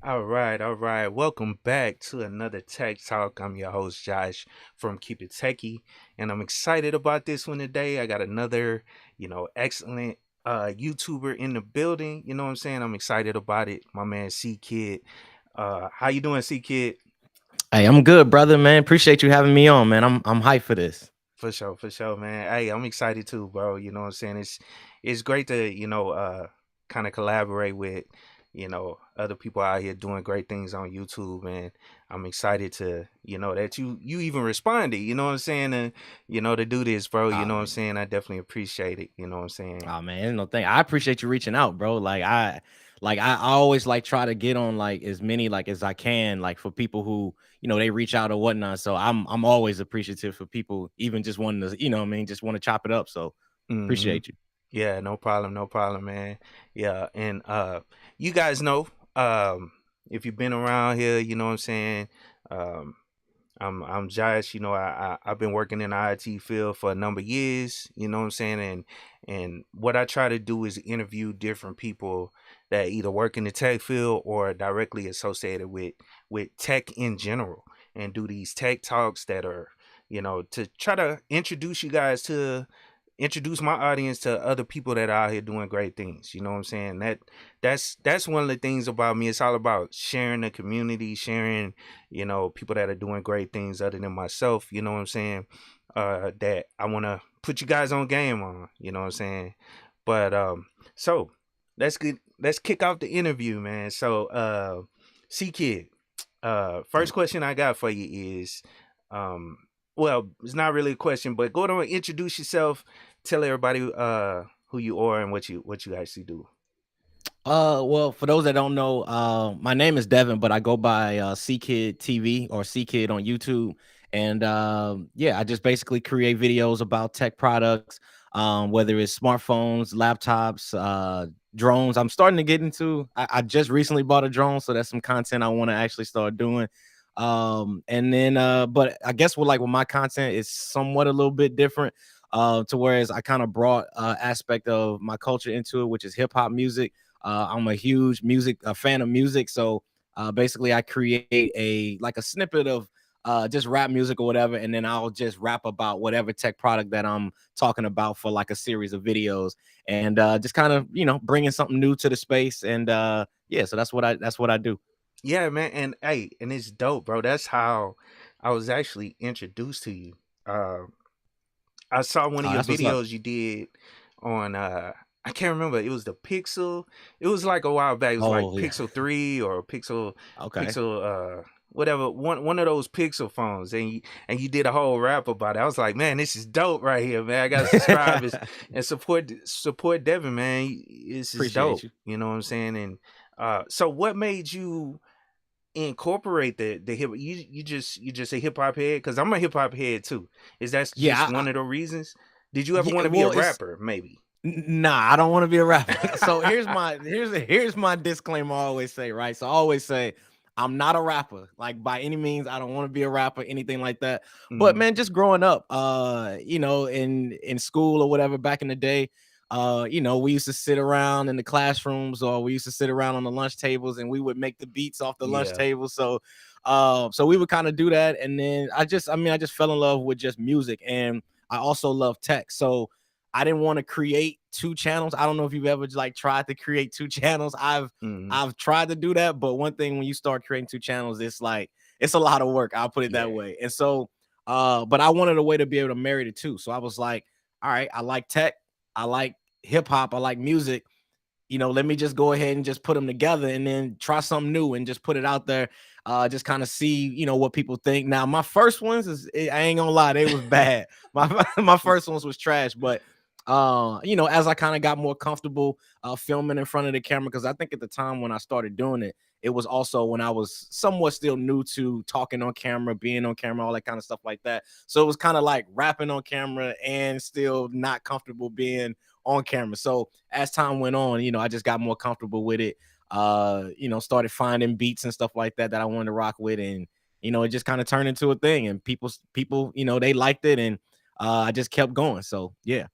All right, all right. Welcome back to another Tech Talk. I'm your host, Josh from KeepItTechie, and I'm excited about this one today. I got another, excellent YouTuber in the building. You know what I'm saying? I'm excited about it. My man CKid. How you doing, CKid? Hey, I'm good, brother, man. Appreciate you having me on, man. I'm hyped for this. For sure, man. Hey, I'm excited too, bro. You know what I'm saying? It's great to, kind of collaborate with, other people out here doing great things on YouTube. And I'm excited to, that you even responded, you know what I'm saying? And, to do this, bro. You Oh know what I'm man. saying? I definitely appreciate it. You know what I'm saying? Oh man, no thing. I appreciate you reaching out, bro. I always like try to get on like as many like as I can, like for people who, they reach out or whatnot. So I'm always appreciative for people, even just wanting to, what I mean, just want to chop it up. So Hmm. appreciate you. Yeah, no problem, man. Yeah, and you guys know, if you've been around here, you know what I'm saying. Um, I'm Josh. I've been working in the IT field for a number of years. You know what I'm saying, and what I try to do is interview different people that either work in the tech field or directly associated with tech in general, and do these tech talks that are, to try to introduce my audience to other people that are out here doing great things. You know what I'm saying? That's one of the things about me. It's all about sharing the community, sharing, people that are doing great things other than myself, you know what I'm saying? That I want to put you guys on game on, you know what I'm saying? But so let's kick off the interview, man. So C Kid, first question I got for you is um well, it's not really a question, but go on, introduce yourself, tell everybody who you are and what you actually do. Well, for those that don't know, my name is Devin, but I go by CKid TV or CKid on YouTube. And yeah, I just basically create videos about tech products, whether it's smartphones, laptops, drones. I'm starting to get into. I just recently bought a drone, so that's some content I want to actually start doing. And then, but I guess with my content is somewhat a little bit different. To whereas I kind of brought aspect of my culture into it, which is hip hop music. I'm a huge a fan of music. So basically, I create a snippet of just rap music or whatever, and then I'll just rap about whatever tech product that I'm talking about for like a series of videos, and just kind of bringing something new to the space. And yeah, so that's what I do. Yeah, man, and hey, and it's dope, bro. That's how I was actually introduced to you. Uh, I saw one of your That's what's up. videos you did on I can't remember. It was the Pixel. It was like a while back. It was like Oh yeah. Pixel 3 or Okay. Pixel whatever, one of those Pixel phones, and you did a whole rap about it. I was like, man, this is dope right here, man. I gotta subscribe and support Devin, man. This is Appreciate dope. you. You know what I'm saying? And so what made you incorporate the hip? You just a hip hop head? Because I'm a hip hop head too. Is that just Yeah. one of the reasons? Did you ever Yeah. want to be a Well, it's rapper? Maybe. Nah, I don't want to be a rapper. So here's my disclaimer. I always say, right? So I always say I'm not a rapper, like by any means. I don't want to be a rapper, anything like that. But Hmm. man, just growing up, in school or whatever back in the day, we used to sit around in the classrooms or we used to sit around on the lunch tables and we would make the beats off the lunch Yeah. table. So we would kind of do that, and then I just fell in love with just music, and I also love tech. So I didn't want to create two channels. I don't know if you've ever like tried to create two channels. Hmm. I've tried to do that, but one thing when you start creating two channels, it's a lot of work. I'll put it that Yeah. way. And so but I wanted a way to be able to marry the two. So I was like, all right, I like tech, I like hip hop, I like music. Let me just go ahead and just put them together and then try something new and just put it out there. Just kind of see, what people think. Now, my first ones I ain't gonna lie, they was bad. My first ones was trash, but as I kind of got more comfortable filming in front of the camera, because I think at the time when I started doing it, it was also when I was somewhat still new to talking on camera, being on camera, all that kind of stuff like that. So it was kind of like rapping on camera and still not comfortable being on camera. So as time went on, I just got more comfortable with it. Started finding beats and stuff like that I wanted to rock with, and it just kind of turned into a thing, and people, they liked it, and I just kept going. So yeah.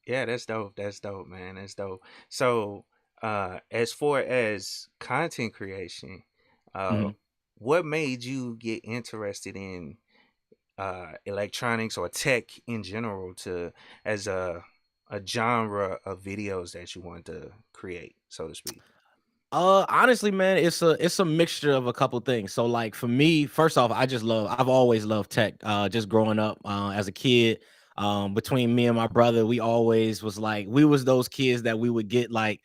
Yeah, that's dope. That's dope, man. That's dope. So, as far as content creation, Uh, what made you get interested in electronics or tech in general to as a genre of videos that you want to create, so to speak? Honestly, man, it's a mixture of a couple things. So like for me, first off, I've always loved tech. Just growing up as a kid, between me and my brother, we always was like, we was those kids that we would get like,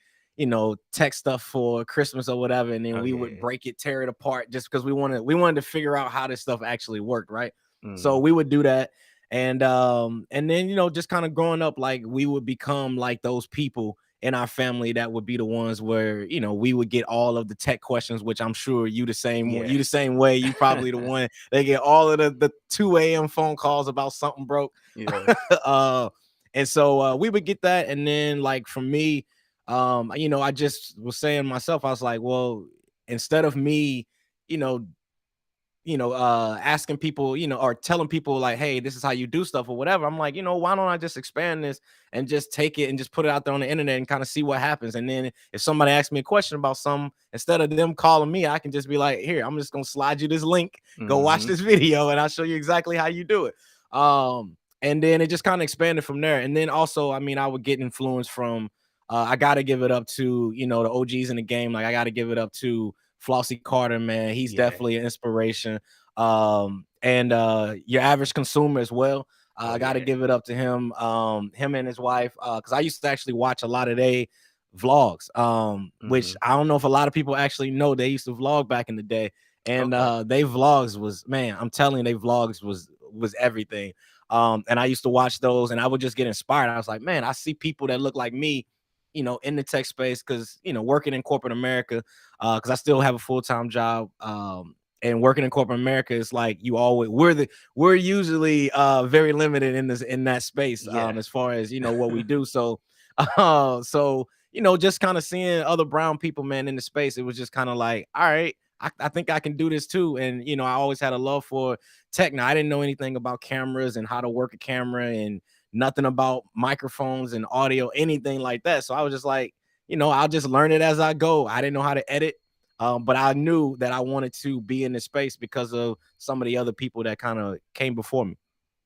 tech stuff for Christmas or whatever, and then Oh we would yeah. break it, tear it apart just because we wanted to figure out how this stuff actually worked, right? So Mm-hmm. we would do that. And then just kind of growing up, like we would become like those people in our family that would be the ones where we would get all of the tech questions, which I'm sure you the Yes. same way. You probably the one they get all of the 2 a.m. phone calls about something broke. Yeah. uh and so we would get that. And then like for me, I just was saying to myself, I was like, well, instead of me, you know asking people, or telling people like, hey, this is how you do stuff or whatever. I'm like, why don't I just expand this and just take it and just put it out there on the internet and kind of see what happens. And then if somebody asks me a question about something, instead of them calling me, I can just be like, here, I'm just gonna slide you this link, go watch Mm-hmm. this video, and I'll show you exactly how you do it. And then it just kind of expanded from there. And then also, I mean, I would get influence from I gotta give it up to, the OGs in the game. Like I gotta give it up to Flossie Carter, man. He's Yeah. definitely an inspiration. And your average consumer as well. Oh I got to yeah. give it up to him, him and his wife, because I used to actually watch a lot of their vlogs, which Mm-hmm. I don't know if a lot of people actually know they used to vlog back in the day. And Okay. they vlogs was, man, I'm telling you, they vlogs was everything. And I used to watch those, and I would just get inspired. I was like, man, I see people that look like me, in the tech space, because working in corporate America, because I still have a full-time job. And working in corporate America is like we're usually very limited in that space, Yeah. as far as what we do. So just kind of seeing other brown people, man, in the space, it was just kind of like, all right, I think I can do this too. And I always had a love for tech. Now I didn't know anything about cameras and how to work a camera, and nothing about microphones and audio, anything like that. So I was just like, I'll just learn it as I go. I didn't know how to edit. But I knew that I wanted to be in this space because of some of the other people that kind of came before me.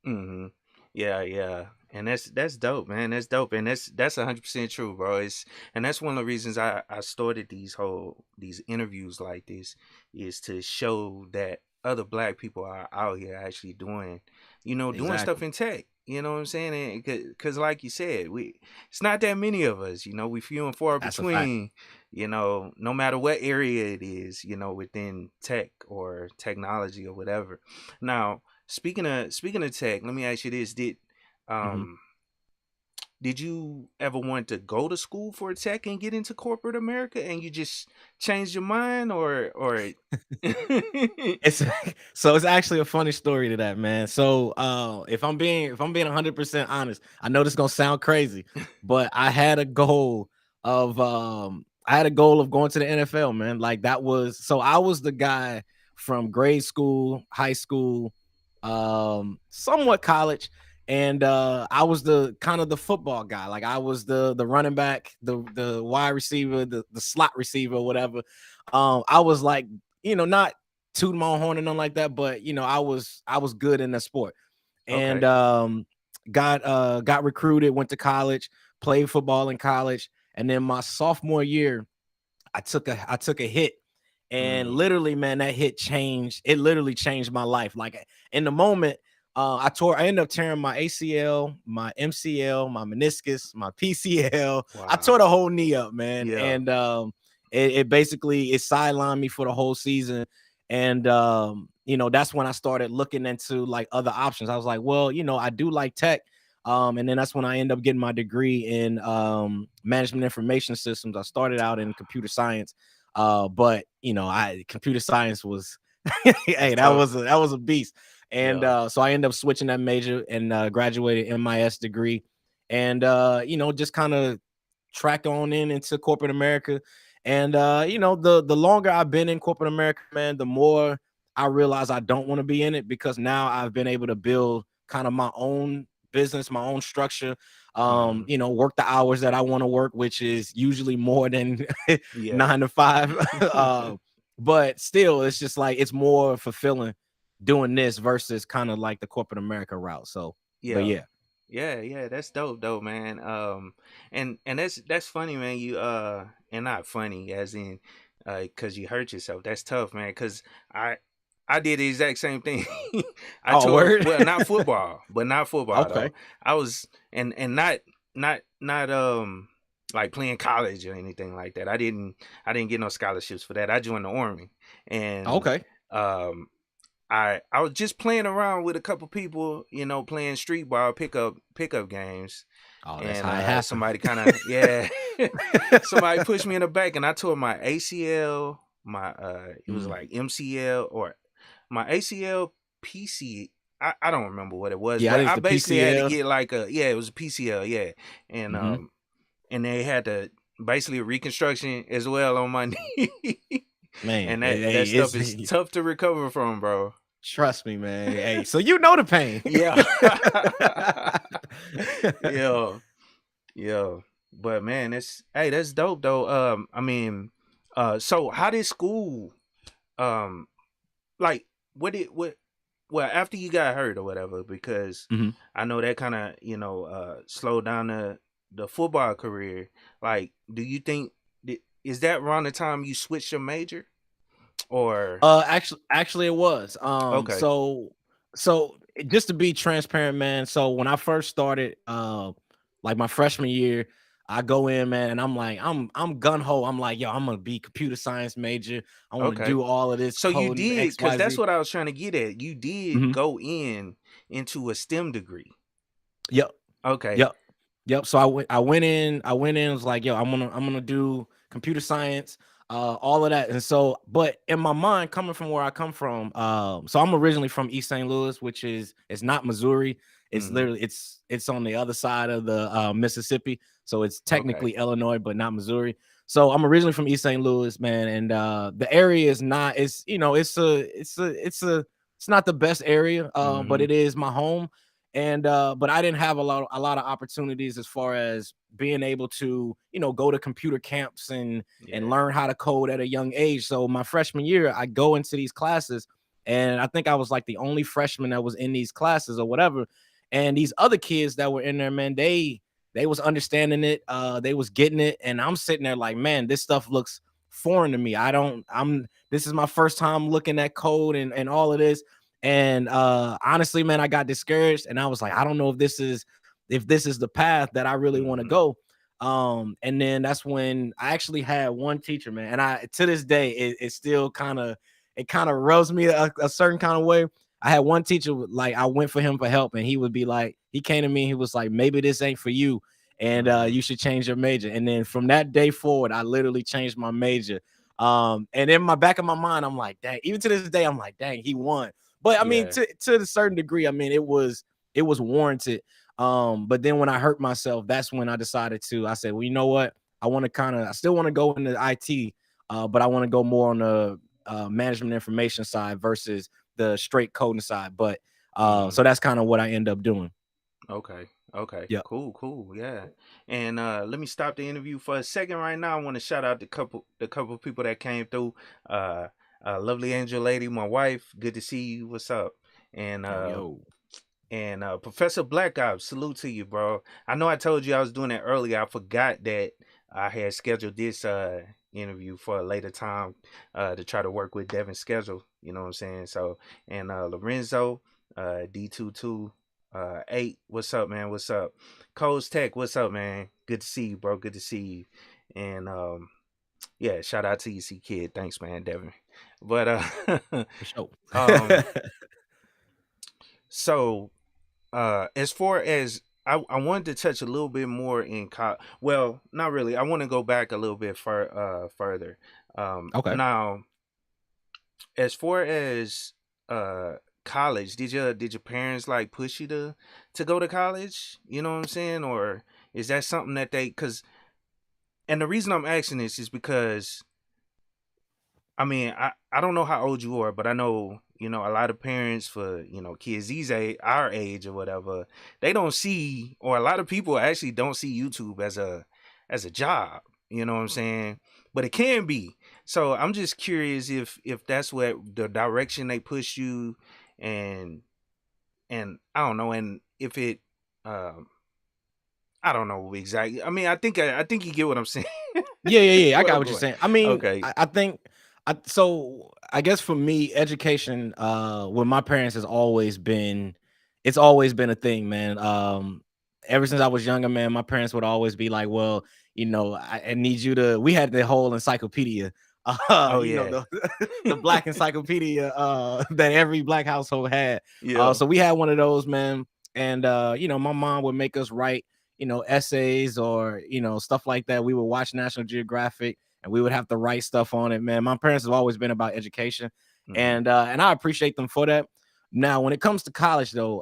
Mm-hmm. Yeah, yeah. And that's dope, man. That's dope. And that's 100% true, bro. And that's one of the reasons I started these interviews like this, is to show that other black people are out here actually doing stuff Exactly. in tech. You know what I'm saying? And because like you said, it's not that many of us, we few and far That's a fact. between, no matter what area it is, within tech or technology or whatever. Now, speaking of tech, let me ask you this: Mhm. um did you ever want to go to school for tech and get into corporate America, and you just changed your mind, or It's so it's actually a funny story to that, man. So if I'm being 100% honest, I know this is gonna sound crazy, but I had a goal of going to the NFL, man. Like I was the guy from grade school, high school, somewhat college, and I was the kind of the football guy. Like I was the running back, the wide receiver, the slot receiver, whatever. I was like, not toot my own horn and nothing like that, but I was good in the sport. And okay. got recruited, went to college, played football in college, and then my sophomore year, I took a hit. And Mm, literally, man, that hit changed. It literally changed my life. Like in the moment, I ended up tearing my ACL, my MCL, my meniscus, my PCL. I tore wow. the whole knee up, man. Yeah. And it basically it sidelined me for the whole season. And that's when I started looking into like other options. I was like, well, I do like tech. And then that's when I end up getting my degree in management information systems. I started out in computer science, but I computer science was That's hey, tough. that was a beast. And Yeah. so I ended up switching that major and graduated MIS degree, and just kind of track on into corporate America. And the longer I've been in corporate America, man, the more I realize I don't want to be in it, because now I've been able to build kind of my own business, my own structure, Mm, work the hours that I want to work, which is usually more than yeah. 9 to 5. but still, it's just like it's more fulfilling doing this versus kind of like the corporate America route. So, but Yeah. yeah. Yeah, that's dope, man. And that's funny, man. You and not funny as in cuz you hurt yourself. That's tough, man, cuz I I did the exact same thing. I Oh, told, word. well, not football, but not football Okay. though. I was and not like playing college or anything like that. I didn't get no scholarships for that. I joined the army. And Okay. um I was just playing around with a couple people, playing street ball pickup games, Oh, that's and how it happened. somebody kind of, yeah, somebody pushed me in the back, and I tore my ACL, my it was Mm. like MCL or my ACL PC. I don't remember what it was, Yeah, I but think it's I the basically had to PCL. get like it was a PCL, yeah, and Hmm. and they had to basically a reconstruction as well on my knee, Man, and that hey, stuff it's is tough to recover from, bro. trust me, man. Hey, so you know the pain. Yeah. Yeah. Yeah. But man, that's dope though. I mean, so how did school um like what well, after you got hurt or whatever, because Mhm. I know that kind of, slowed down the football career. Like, do you think is that around the time you switched your major? Or Actually, it was. okay. So just to be transparent, man. So when I first started, like my freshman year, I go in, man, and I'm gun ho. I'm like, yo, I'm gonna be computer science major. I want to Okay. do all of this So you coding, did, X, because Y, that's Z. what I was trying to get at. You did Mhm. go into a STEM degree. Yep. Okay. Yep. Yep. So I went in, was like, yo, I'm gonna do computer science, all of that. And so, but in my mind, coming from where I come from, so I'm originally from East St. Louis, which is it's not Missouri. It's Hmm. literally it's on the other side of the Mississippi. So it's Okay. technically Illinois, but not Missouri. So I'm originally from East St. Louis, man, and the area is not, it's it's not the best area, but Hmm. it is my home. And but I didn't have a lot of opportunities as far as being able to go to computer camps and Yeah. learn how to code at a young age. So my freshman year I go into these classes, and I think I was like the only freshman that was in these classes or whatever. And these other kids that were in there, man, they was understanding it, they was getting it, and I'm sitting there like, man, this stuff looks foreign to me. I'm this is my first time looking at code and all of this. And honestly, man, I got discouraged, and I was like, I don't know if this is the path that I really want to Hmm. go. And then that's when I actually had one teacher, man, and I to this day it still it kind of rubs me a certain kind of way. I had one teacher, like I went for him for help, and he would be like, he came to me, he was like, maybe this ain't for you, and Hmm. you should change your major. And then from that day forward, I literally changed my major. And in my back of my mind, I'm like, dang, even to this day, I'm like, dang, he won. But I mean, Yeah. to a certain degree, I mean, it was warranted. But then when I hurt myself, that's when I decided to. I said, well, you know what? I still want to go into IT, but I want to go more on the management information side versus the straight coding side. But Hmm. so that's kind of what I end up doing. Okay. Okay. Yep. Cool. Yeah. And let me stop the interview for a second right now. I want to shout out the couple people that came through. Uh, lovely angel lady, my wife. Good to see you. What's up? And Yo, yo. Professor Black Ops, salute to you, bro. I know I told you I was doing it earlier. I forgot that I had scheduled this interview for a later time to try to work with Devin's schedule. You know what I'm saying? So, and Lorenzo, D22 8, what's up, man? What's up? Coles Tech, what's up, man? Good to see you, bro. Good to see you. And yeah, shout out to you, CKid. Thanks, man, Devin. But For sure. um so as far as I wanted to touch a little bit more in well, not really. I want to go back a little bit further. Okay. Now, as far as uh college, did your parents like push you to go to college? You know what I'm saying? Or is that something that cuz and the reason I'm asking this is because I mean, I don't know how old you are, but I know, a lot of parents for, kids our age or whatever, they don't see, or a lot of people actually don't see YouTube as a job, you know what I'm saying? But it can be. So I'm just curious if that's what the direction they push you, and I don't know, and if it, um, I don't know exactly. I mean, I think you get what I'm saying. Yeah, yeah, yeah. I Where got I'm what you're going. saying. I mean, Okay. I think so I guess for me, education, with my parents has always been it's always been a thing, man. Ever since I was younger, man, my parents would always be like, well, I need you to we had the whole encyclopedia, Oh yeah. the black encyclopedia that every black household had. Yeah. So we had one of those, man. And my mom would make us write essays or stuff like that. We would watch National Geographic and we would have to write stuff on it. Man, my parents have always been about education, Hmm. and I appreciate them for that. Now, when it comes to college, though,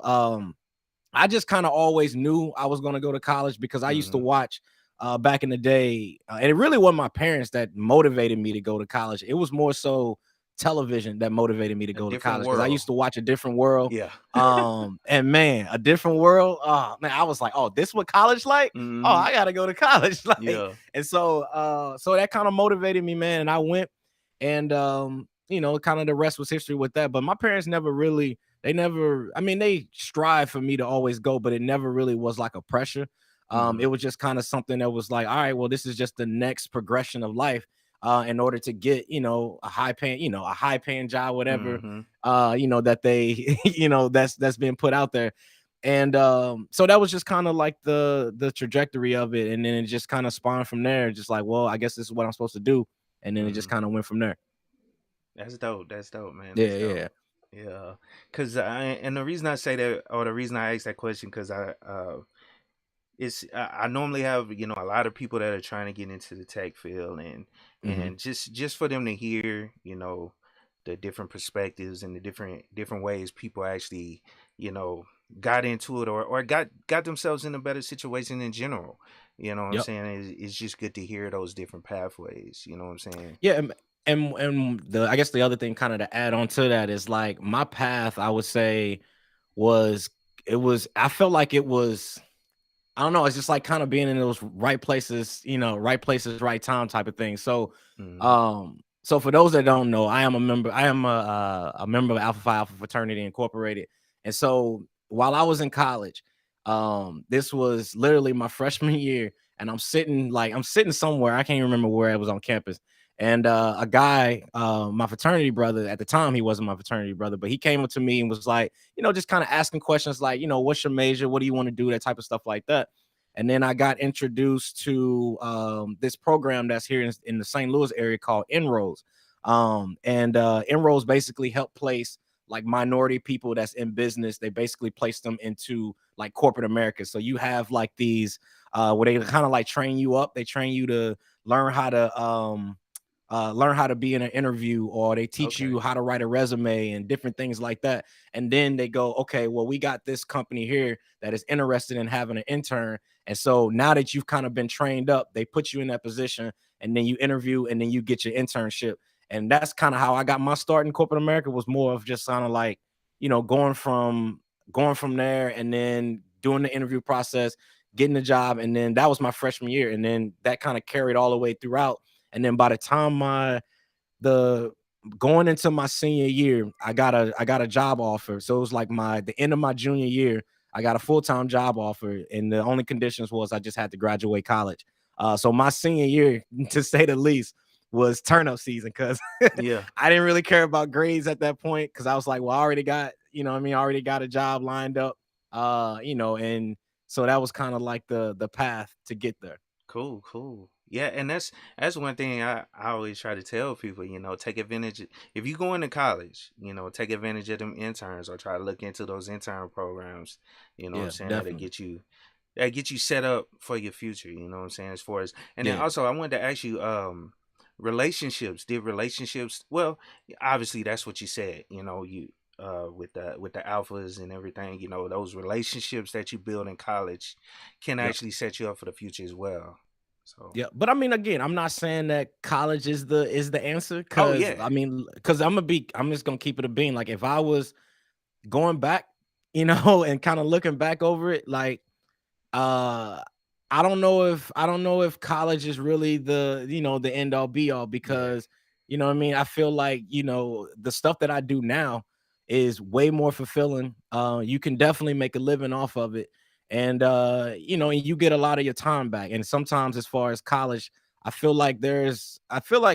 I just kind of always knew I was going to go to college because I used to Hmm. watch back in the day, and it really wasn't my parents that motivated me to go to college. It was more so television that motivated me to A go to different college because I world. used to watch A Different World. Yeah. And man, A Different World. Oh man, I was like, oh, this what college like? Oh, Hmm. I gotta go to college. Like, Yeah. and so that kind of motivated me, man. And I went, and kind of the rest was history with that. But my parents never really they never, I mean, they strive for me to always go, but it never really was like a pressure. Hmm. It was just kind of something that was like, all right, well, this is just the next progression of life. In order to get, a high paying job, whatever, Hmm. that they, that's been put out there. And so that was just kind of like the trajectory of it. And then it just kind of spawned from there, just like, well, I guess this is what I'm supposed to do. And then it just Hmm. kind of went from there. That's dope. That's dope, man. Yeah, That's yeah. dope. Yeah. Cause and the reason I say that, or the reason I asked that question, cause I normally have, a lot of people that are trying to get into the tech field, and Hmm. just for them to hear, the different perspectives and the different ways people actually, you know got into it, or got themselves in a better situation in general. You know what I'm Yep. saying? It's just good to hear those different pathways. You know what I'm saying? Yeah, and the I guess the other thing kind of to add on to that is like my path, I would say, was I felt like it was, I don't know, it's just like kind of being in those right places, right places, right time type of thing. Hmm. So for those that don't know, I am a member of Alpha Phi Alpha Fraternity Incorporated. And so while I was in college, this was literally my freshman year, and I'm sitting somewhere, I can't even remember where I was on campus. And a guy, my fraternity brother at the time, he wasn't my fraternity brother, but he came up to me and was like, just kind of asking questions like, what's your major? What do you want to do? That type of stuff like that. And then I got introduced to this program that's here in the St. Louis area called Enrolls. And Enrolls basically help place like minority people that's in business. They basically place them into like corporate America. So you have like these where they kind of like train you up. They train you to learn how to learn how to be in an interview, or they teach Okay. you how to write a resume and different things like that. And then they go, okay, well, we got this company here that is interested in having an intern. And so now that you've kind of been trained up, they put you in that position, and then you interview, and then you get your internship. And that's kind of how I got my start in corporate America, was more of just kind of like, going from there, and then doing the interview process, getting the job. And then that was my freshman year. And then that kind of carried all the way throughout. And then by the time the going into my senior year, I got a job offer. So it was like the end of my junior year, I got a full-time job offer, and the only conditions was I just had to graduate college. So my senior year, to say the least, was turn up season, because Yeah. I didn't really care about grades at that point, because I was like, well, I already got, what I mean, I already got a job lined up. And so that was kind of like the path to get there. Cool, cool. Yeah, and that's one thing I always try to tell people, take advantage if you go into college, take advantage of them interns, or try to look into those intern programs, what I'm Yeah, saying, definitely. that get you set up for your future, what I'm saying, as far as. And then Yeah. also I wanted to ask you, relationships, well, obviously that's what you said, you with the alphas and everything, those relationships that you build in college can Yep. actually set you up for the future as well. So, Yeah, but I mean, again, I'm not saying that college is the answer, oh because yeah, I mean, because I'm just gonna keep it a bean. Like if I was going back, and kind of looking back over it, like uh, I don't know if college is really the the end all be all, yeah, because You know what I mean? I feel like, you know, the stuff that I do now is way more fulfilling. You can definitely make a living off of it. And you know, and you get a lot of your time back. And sometimes as far as college, I feel like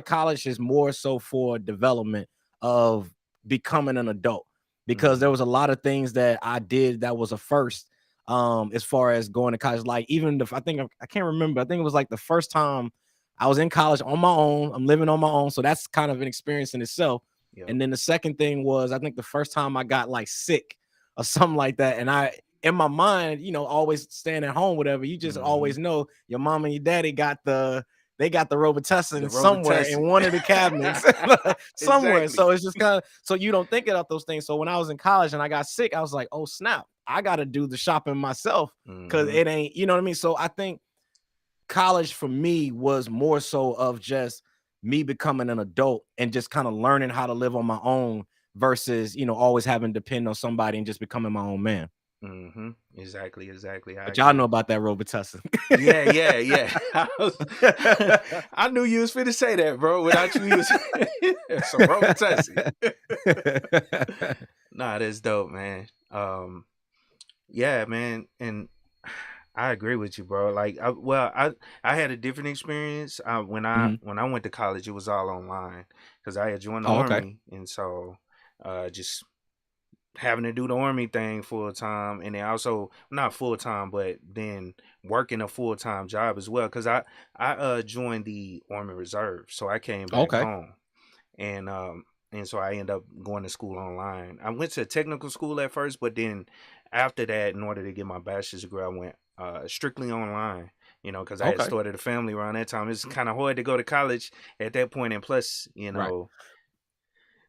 college is more so for development of becoming an adult, because there was a lot of things that I did that was a first, as far as going to college. Like even if I can't remember, I think it was like the first time I was in college on my own. I'm living on my own, so that's kind of an experience in itself. Yep. And then the second thing was, I think the first time I got like sick or something like that, and I, in my mind, you know, always staying at home, whatever, you just always know your mom and your daddy got the Robitussin somewhere in one of the cabinets somewhere. Exactly. So it's just kind of, so you don't think about those things. So when I was in college and I got sick, I was like, oh snap, I got to do the shopping myself, because it ain't, you know what I mean? So I think college for me was more so of just me becoming an adult and just kind of learning how to live on my own versus, you know, always having to depend on somebody and just becoming my own man. Exactly. But y'all know about that Robitussin. Yeah. I knew you was finna say that, bro. Without you, was some Robitussin. Nah, that's dope, man. Yeah, man, and I agree with you, bro. Like, I had a different experience. When I went to college, it was all online because I had joined the army, and so just having to do the army thing full time, and then also not full time, but then working a full time job as well. Because I joined the Army Reserve, so I came back home, and so I ended up going to school online. I went to a technical school at first, but then after that, in order to get my bachelor's degree, I went strictly online. You know, because I had started a family around that time. It's kind of hard to go to college at that point, and plus, you know,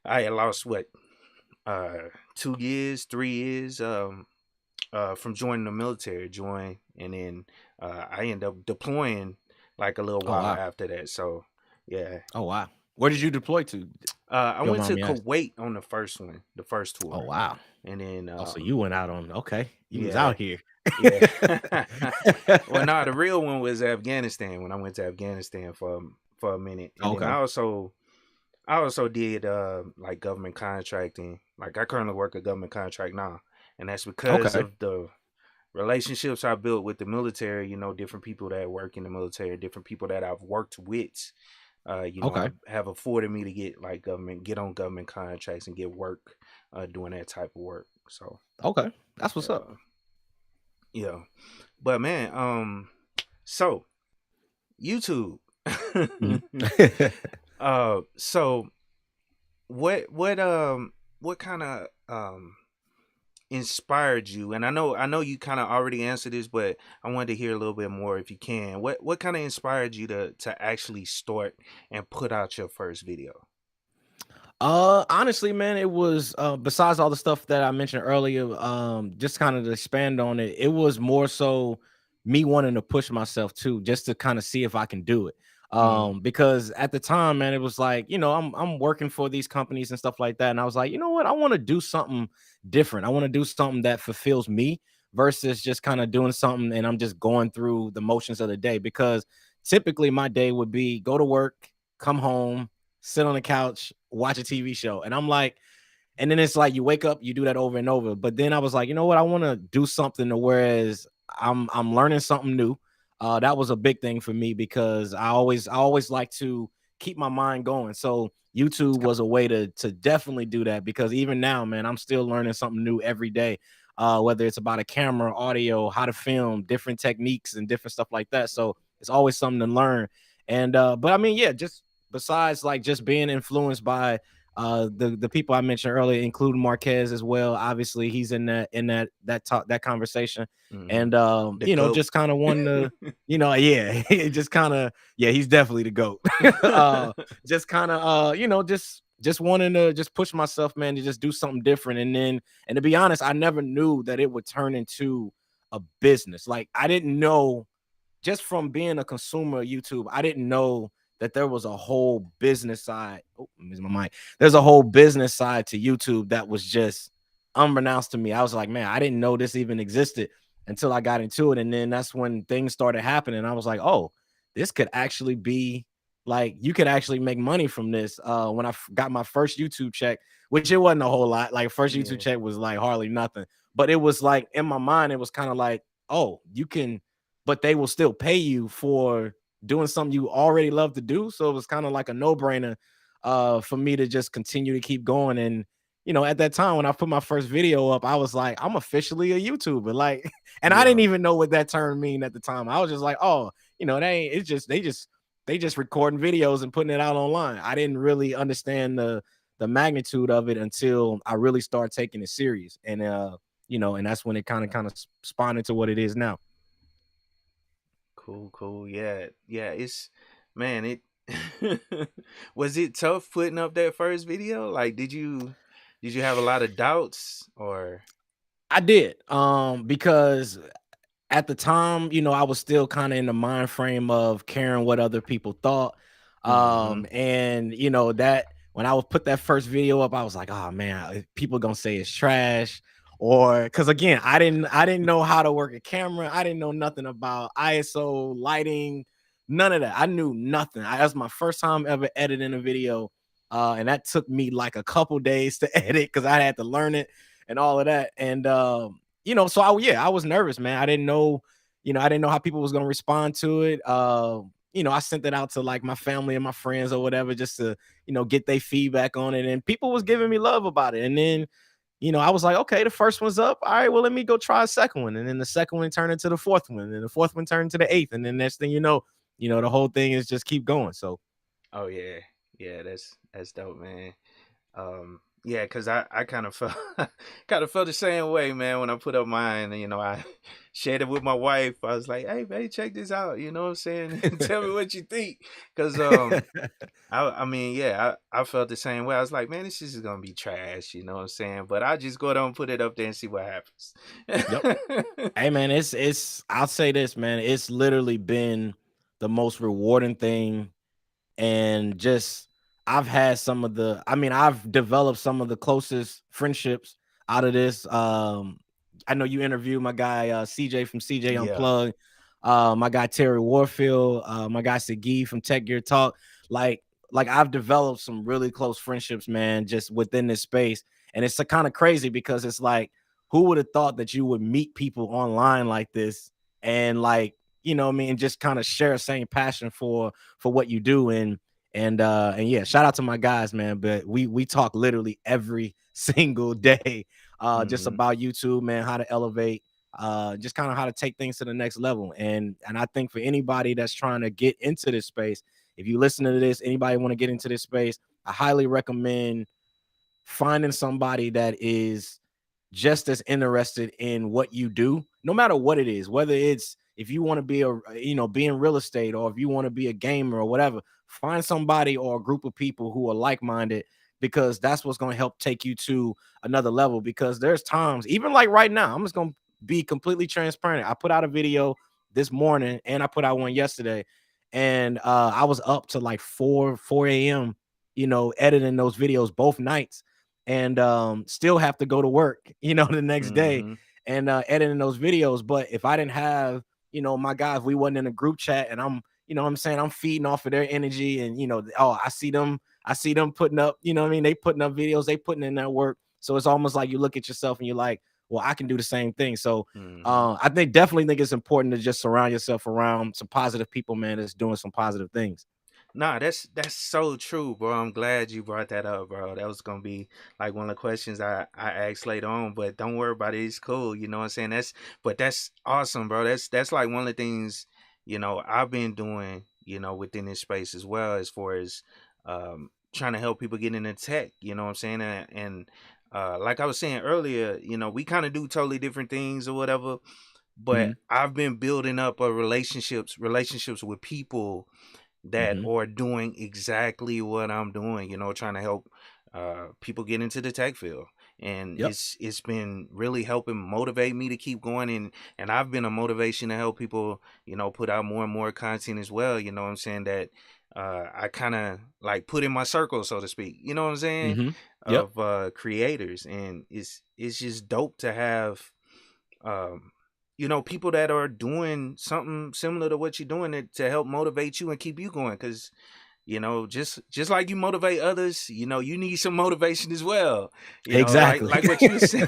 I had lost 2 years, 3 years from joining the military, and then I ended up deploying like a little while after that. So yeah. Oh wow. Where did you deploy to? I went to Kuwait on the first tour. Oh wow. And then so you went out on, you was out here. Yeah. Well, no, the real one was Afghanistan, when I went to Afghanistan for a minute. And then I also did like government contracting. Like I currently work a government contract now, and that's because of the relationships I built with the military. You know, different people that work in the military, different people that I've worked with. You know, have afforded me to get on government contracts and get work doing that type of work. So that's what's up. Yeah, but man, so YouTube. So what kind of inspired you? And I know you kind of already answered this, but I wanted to hear a little bit more if you can. What kind of inspired you to actually start and put out your first video? Honestly, man, it was besides all the stuff that I mentioned earlier, just kind of to expand on it, it was more so me wanting to push myself too, just to kind of see if I can do it. Because at the time, man, it was like, you know, I'm working for these companies and stuff like that, and I was like, you know what, I want to do something different. I want to do something that fulfills me versus just kind of doing something and I'm just going through the motions of the day. Because typically my day would be go to work, come home, sit on the couch, watch a TV show. And I'm like, and then it's like you wake up, you do that over and over. But then I was like, you know what? I want to do something to whereas I'm learning something new. That was a big thing for me because I always like to keep my mind going. So YouTube was a way to definitely do that, because even now, man, I'm still learning something new every day. Whether it's about a camera, audio, how to film, different techniques and different stuff like that. So it's always something to learn. And but I mean, yeah, just besides like just being influenced by the people I mentioned earlier, including Marquez as well. Obviously, he's in that conversation, and you know, just kind of wanting to, you know, just kind of, he's definitely the GOAT. Just kind of, you know, just wanting to just push myself, man, to just do something different. And to be honest, I never knew that it would turn into a business. Like I didn't know, just from being a consumer of YouTube, I didn't know that there was a whole business side. Oh, my mic. There's a whole business side to YouTube that was just unbeknownst to me. I was like, man, I didn't know this even existed until I got into it. And then that's when things started happening. I was like, oh, this could actually be, like you could actually make money from this. When I got my first YouTube check, which it wasn't a whole lot, like first YouTube Yeah. check was like hardly nothing, but it was like in my mind, it was kind of like, oh, you can, but they will still pay you for doing something you already love to do. So it was kind of like a no-brainer for me to just continue to keep going. And at that time when I put my first video up, I was like, I'm officially a YouTuber. Like, and I didn't Yeah. even know what that term mean at the time. I was just like, oh, they just recording videos and putting it out online. I didn't really understand the magnitude of it until I really started taking it serious. And and that's when it kind of spawned into what it is now. Cool, cool. Yeah. Yeah, it's man, it was it tough putting up that first video? Like did you have a lot of doubts or I did. Because at the time, I was still kind of in the mind frame of caring what other people thought. Mhm. And that when I would put that first video up, I was like, oh man, people gonna say it's trash. Or because again, I didn't know how to work a camera. I didn't know nothing about ISO, lighting, none of that. I knew nothing. That's my first time ever editing a video. And that took me like a couple days to edit because I had to learn it and all of that. And so I was nervous, man. I didn't know how people was gonna respond to it. I sent it out to like my family and my friends or whatever, just to, get their feedback on it. And people was giving me love about it. And then, I was like, okay, the first one's up. All right, well, let me go try a second one. And then the second one turned into the fourth one, and the fourth one turned to the eighth. And then next thing the whole thing is just keep going. So oh yeah. Yeah, that's dope, man. Yeah, cause I kind of felt kind of felt the same way, man. When I put up mine, I shared it with my wife. I was like, "Hey, babe, check this out." You know what I'm saying? Tell me what you think, cause I mean, yeah, I felt the same way. I was like, "Man, this is gonna be trash." You know what I'm saying? But I just go down and put it up there and see what happens. yep. Hey man, it's I'll say this, man. It's literally been the most rewarding thing. And just I've developed some of the closest friendships out of this. I know you interviewed my guy CJ from CJ Yeah. Unplugged, my guy Terry Warfield, my guy Sagi from Tech Gear Talk. Like I've developed some really close friendships, man, just within this space. And it's kind of crazy because it's like, who would have thought that you would meet people online like this and like, what I mean, just kind of share the same passion for what you do. And yeah, shout out to my guys, man. But we talk literally every single day, just Hmm. about YouTube, man, how to elevate, just kind of how to take things to the next level. And I think for anybody that's trying to get into this space, if you listen to this, anybody want to get into this space, I highly recommend finding somebody that is just as interested in what you do, no matter what it is, whether it's if you want to be be in real estate, or if you want to be a gamer or whatever, find somebody or a group of people who are like-minded, because that's what's going to help take you to another level. Because there's times, even like right now, I'm just going to be completely transparent. I put out a video this morning and I put out one yesterday, and I was up to like 4 a.m., editing those videos both nights, and still have to go to work, the next day, Hmm. and editing those videos. But if I didn't have, my guys, we wasn't in a group chat, and I'm saying, I'm feeding off of their energy, and oh, I see them putting up, what I mean, they putting up videos, they putting in that work. So it's almost like you look at yourself and you're like, well, I can do the same thing. So Hmm. I definitely think it's important to just surround yourself around some positive people, man, that's doing some positive things. Nah, that's so true, bro. I'm glad you brought that up, bro. That was gonna be like one of the questions I asked later on, but don't worry about it. It's cool. You know what I'm saying? That's awesome, bro. That's like one of the things, I've been doing, within this space as well, as far as trying to help people get into tech, you know what I'm saying? And like I was saying earlier, we kind of do totally different things or whatever, but Hmm. I've been building up a relationships with people that Hmm. are doing exactly what I'm doing, trying to help people get into the tech field. And Yep. it's been really helping motivate me to keep going, and I've been a motivation to help people, put out more and more content as well, you know what I'm saying, that I kind of like put in my circle, so to speak, you know what I'm saying, Hmm. Yep. of creators. And it's just dope to have um people that are doing something similar to what you're doing to help motivate you and keep you going, because You know, just like you motivate others, you know, you need some motivation as well. You know, Exactly. like what you were saying,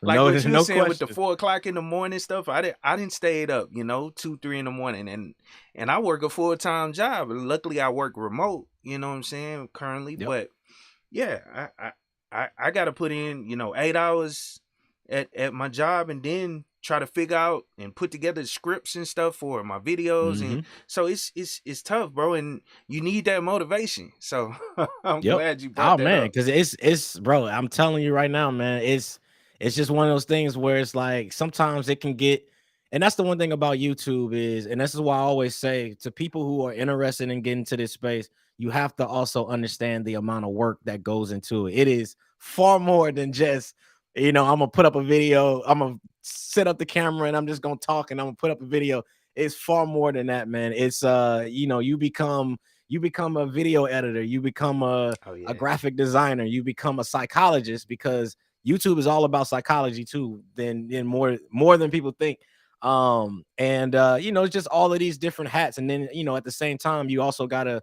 like No, what you were no saying with the question. 4 o'clock in the morning stuff. I didn't stay up, you know, 2, 3 in the morning, and I work a full-time job. And luckily, I work remote. You know what I'm saying currently, Yep. but yeah, I got to put in, you know, 8 hours at my job, and then try to figure out and put together scripts and stuff for my videos. And Hmm. so it's tough, bro, and you need that motivation. So I'm Yep. glad you brought Oh that man, up. because it's bro, I'm telling you right now, man, it's just one of those things where it's like sometimes it can get, and that's the one thing about YouTube is, and this is why I always say to people who are interested in getting to this space, you have to also understand the amount of work that goes into it. It is far more than just, I'm gonna put up a video, I'm gonna set up the camera and I'm just gonna talk and I'm gonna put up a video. It's far more than that, man. It's you become a video editor, you become Oh a yeah. graphic designer, you become a psychologist, because YouTube is all about psychology too, than more than people think. And it's just all of these different hats. And then, at the same time, you also gotta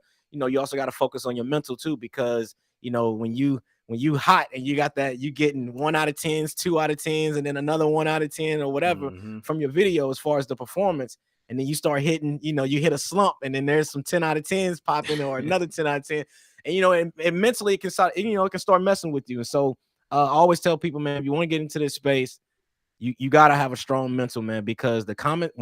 focus on your mental too, because when you hot and you got that, you getting 1 out of 10s, 2 out of 10s, and then another 1 out of 10 or whatever Hmm. from your video as far as the performance. And then you start hitting, you hit a slump, and then there's some 10 out of 10s popping or another 10 out of 10. And and mentally it can start, it can start messing with you. And so I always tell people, man, if you want to get into this space, you gotta have a strong mental, man, because the comment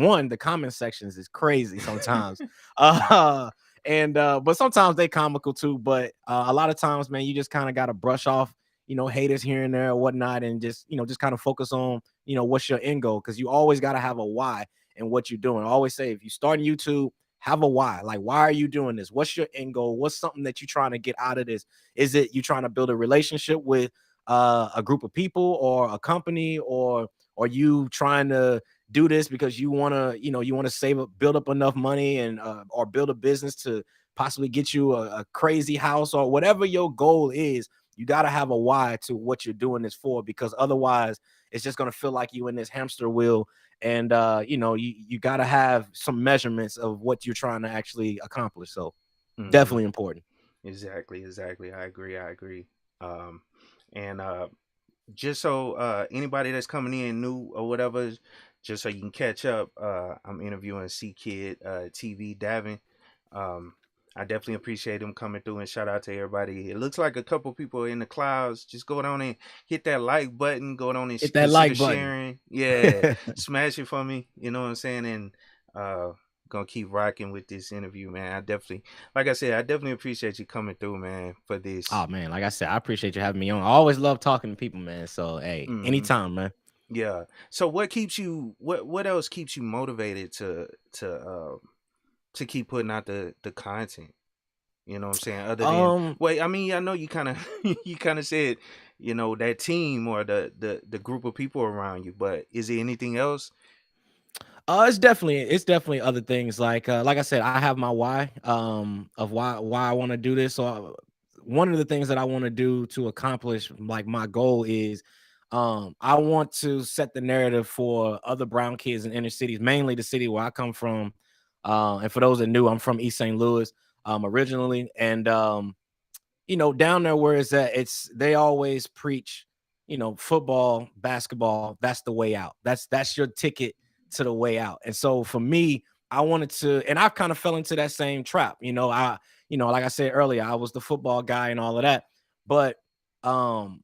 sections is crazy sometimes. uh and but sometimes they comical too. But a lot of times, man, you just kind of gotta brush off, haters here and there or whatnot, and just kind of focus on, what's your end goal, because you always gotta have a why in what you're doing. I always say, if you start in YouTube, have a why. Like, why are you doing this? What's your end goal? What's something that you're trying to get out of this? Is it you trying to build a relationship with a group of people or a company, or you trying to do this because you want to save up, build up enough money, and or build a business to possibly get you a crazy house, or whatever your goal is? You got to have a why to what you're doing this for, because otherwise it's just going to feel like you in this hamster wheel. And you got to have some measurements of what you're trying to actually accomplish. So Hmm. definitely important. Exactly. I agree. Um, and just so anybody that's coming in new or whatever, just so you can catch up, I'm interviewing CKid TV Davin. Um, I definitely appreciate him coming through, and shout out to everybody. It looks like a couple people in the clouds. Just go down and hit that like button. Go down and Hit that consider like button. sharing. Yeah, smash it for me. You know what I'm saying? And uh, gonna keep rocking with this interview, man. Like I said, I definitely appreciate you coming through, man, for this. Oh man, like I said, I appreciate you having me on. I always love talking to people, man. So hey, Hmm. anytime, man. Yeah. So what keeps you what else keeps you motivated to keep putting out the content? You know what I'm saying? Other than Um, wait, I mean, I know you kind of you kind of said, you know, that team or the group of people around you, but is there anything else? it's definitely other things. Like I said, I have my why, of why I want to do this. So one of the things that I want to do to accomplish, like, my goal is, I want to set the narrative for other brown kids in inner cities, mainly the city where I come from. And for those that knew, I'm from East St. Louis, originally. And down there where it's at, they always preach, football, basketball, that's the way out. That's your ticket to the way out. And so for me, I wanted to, and I've kind of fell into that same trap. Like I said earlier, I was the football guy and all of that. But um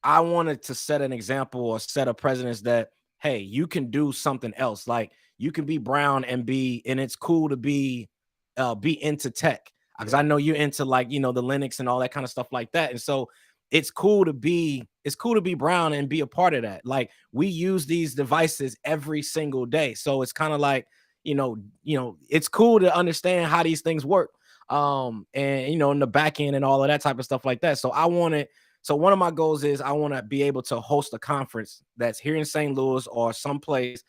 I wanted to set an example or set a precedence that, hey, you can do something else. Like, you can be brown and it's cool to be into tech, because I Yeah. know you're into, like, the Linux and all that kind of stuff like that. And so it's cool to be brown and be a part of that. Like, we use these devices every single day. So it's kind of like, it's cool to understand how these things work. And in the back end and all of that type of stuff like that. So one of my goals is I want to be able to host a conference that's here in St. Louis or someplace,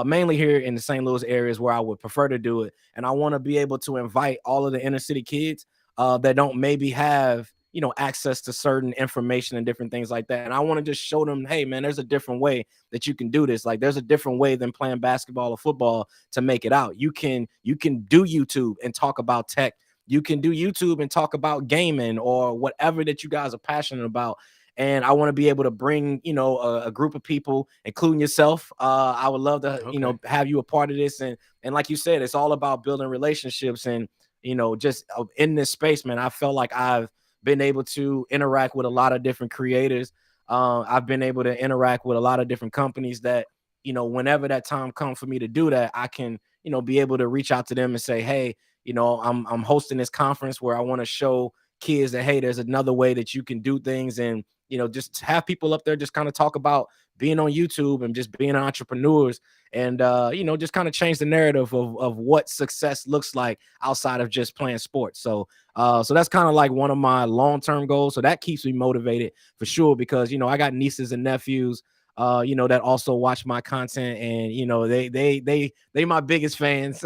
mainly here in the St. Louis areas where I would prefer to do it. And I want to be able to invite all of the inner city kids that don't maybe have, access to certain information and different things like that. And I want to just show them, hey, man, there's a different way that you can do this. Like, there's a different way than playing basketball or football to make it out. You can do YouTube and talk about tech. you can do YouTube and talk about gaming or whatever that you guys are passionate about. And I want to be able to bring, you know, a group of people, including yourself. I would love to, you know, have you a part of this. And like you said, it's all about building relationships. And, you know, just in this space, man, I felt like I've been able to interact with a lot of different creators. I've been able to interact with a lot of different companies that, you know, whenever that time comes for me to do that, I can, you know, be able to reach out to them and say, hey, you know, I'm hosting this conference where I want to show kids that, hey, there's another way that you can do things. And, you know, just have people up there just kind of talk about being on YouTube and just being entrepreneurs, and you know, just kind of change the narrative of what success looks like outside of just playing sports. So so that's kind of like one of my long-term goals. So that keeps me motivated for sure, because, you know, I got nieces and nephews, you know, that also watch my content, and, you know, they my biggest fans.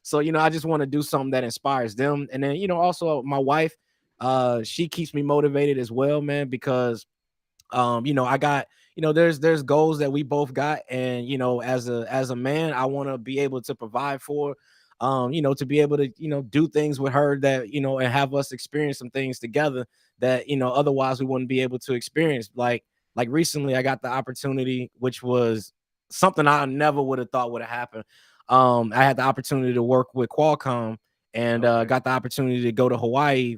So, you know, I just want to do something that inspires them. And then, you know, also my wife, she keeps me motivated as well, man, because you know, I got, you know, there's goals that we both got. And, you know, as a man, I want to be able to provide for, you know, to be able to, you know, do things with her that, you know, and have us experience some things together that, you know, otherwise we wouldn't be able to experience. Like recently I got the opportunity, which was something I never would have thought would have happened. I had the opportunity to work with Qualcomm, and got the opportunity to go to Hawaii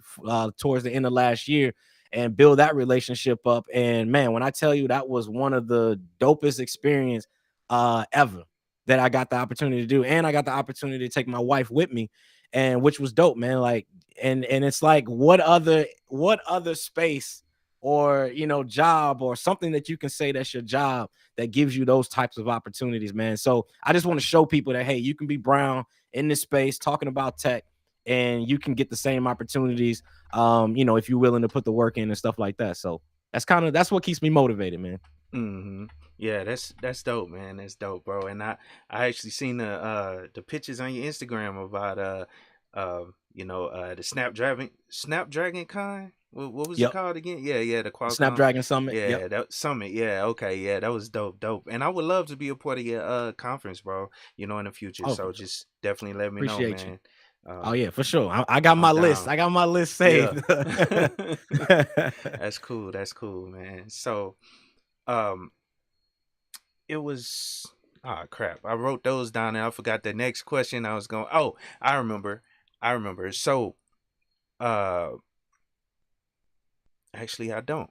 towards the end of last year and build that relationship up. And man, when I tell you, that was one of the dopest experience ever that I got the opportunity to do. And I got the opportunity to take my wife with me, and which was dope, man. Like, and it's like, what other space or, you know, job or something that you can say that's your job that gives you those types of opportunities, man. So I just want to show people that, hey, you can be brown in this space talking about tech, and you can get the same opportunities, you know, if you're willing to put the work in and stuff like that. So that's what keeps me motivated, man. Yeah, that's dope, man. That's dope, bro. And I actually seen the pictures on your Instagram about you know, the Snapdragon Con. What was it Yep. called again? Yeah, the Qualcomm. Snapdragon Summit. Yep. Yeah, that Summit. Yeah, okay, yeah, that was dope. And I would love to be a part of your conference, bro. You know, in the future. Oh, So just definitely let me know, appreciate you. man. Oh Um, yeah, for sure. I got I'm my list. down. I got my list Yeah. saved. That's cool. That's cool, man. So, um, it was crap. I wrote those down and I forgot the next question I was going. Oh, I remember. So, uh, actually, I don't.